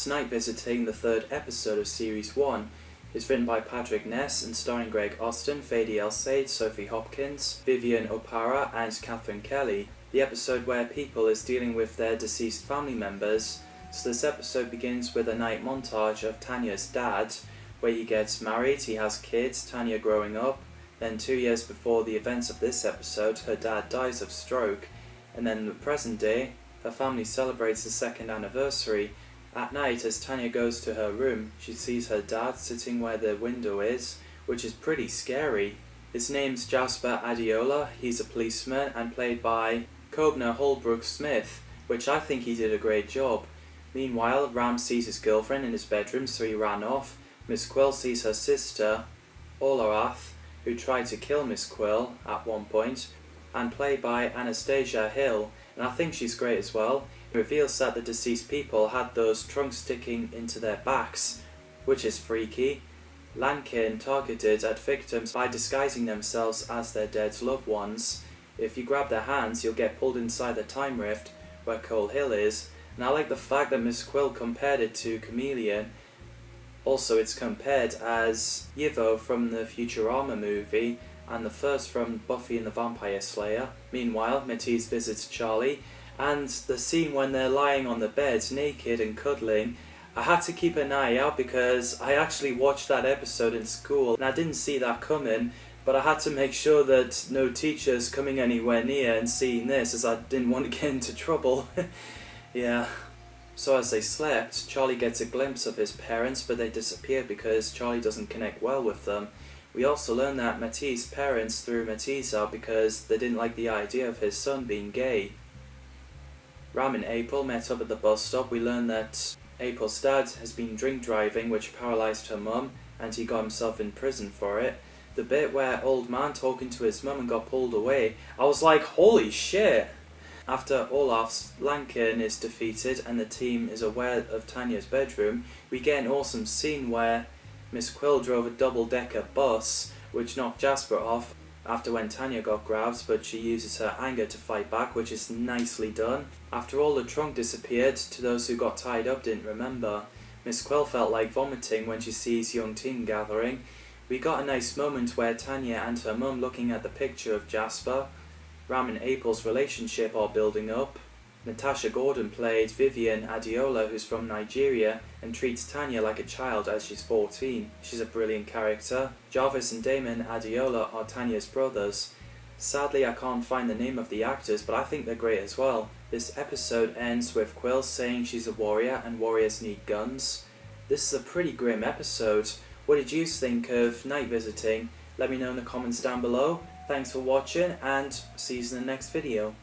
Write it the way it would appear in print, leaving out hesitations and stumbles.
That's Night Visiting, the third episode of Series 1. It's written by Patrick Ness and starring Greg Austin, Fady El-Said, Sophie Hopkins, Vivian Opara and Catherine Kelly. The episode where people is dealing with their deceased family members. So this episode begins with a night montage of Tanya's dad, where he gets married, he has kids, Tanya growing up. Then 2 years before the events of this episode, her dad dies of stroke. And then in the present day, her family celebrates the second anniversary. At night, as Tanya goes to her room, she sees her dad sitting where the window is, which is pretty scary. His name's Jasper Adiola, he's a policeman and played by Cobner Holbrook Smith, which I think he did a great job. Meanwhile, Ram sees his girlfriend in his bedroom, so he ran off. Miss Quill sees her sister, Olarath, who tried to kill Miss Quill at one point, and played by Anastasia Hill, and I think she's great as well. It reveals that the deceased people had those trunks sticking into their backs, which is freaky. Lankin targeted at victims by disguising themselves as their dead loved ones. If you grab their hands, you'll get pulled inside the time rift where Cole Hill is, and I like the fact that Miss Quill compared it to Chameleon. Also, it's compared as Yivo from the Futurama movie, and the first from Buffy and the Vampire Slayer. Meanwhile, Matisse visits Charlie, and the scene when they're lying on the bed naked and cuddling, I had to keep an eye out because I actually watched that episode in school and I didn't see that coming, but I had to make sure that no teachers coming anywhere near and seeing this, as I didn't want to get into trouble. Yeah. So as they slept, Charlie gets a glimpse of his parents, but they disappear because Charlie doesn't connect well with them. We also learn that Matisse's parents threw Matisse out because they didn't like the idea of his son being gay. Ram and April met up at the bus stop. We learn that April's dad has been drink driving, which paralysed her mum, and he got himself in prison for it. The bit where old man talking to his mum and got pulled away, I was like, holy shit! After Olaf's Lankin is defeated and the team is aware of Tanya's bedroom, we get an awesome scene where Miss Quill drove a double-decker bus, which knocked Jasper off after when Tanya got grabbed, but she uses her anger to fight back, which is nicely done. After all, the trunk disappeared. To those who got tied up didn't remember. Miss Quill felt like vomiting when she sees young team gathering. We got a nice moment where Tanya and her mum looking at the picture of Jasper. Ram and April's relationship are building up. Natasha Gordon played Vivian Adiola, who's from Nigeria, and treats Tanya like a child as she's 14. She's a brilliant character. Jarvis and Damon Adiola are Tanya's brothers. Sadly, I can't find the name of the actors, but I think they're great as well. This episode ends with Quill saying she's a warrior and warriors need guns. This is a pretty grim episode. What did you think of Night Visiting? Let me know in the comments down below. Thanks for watching and see you in the next video.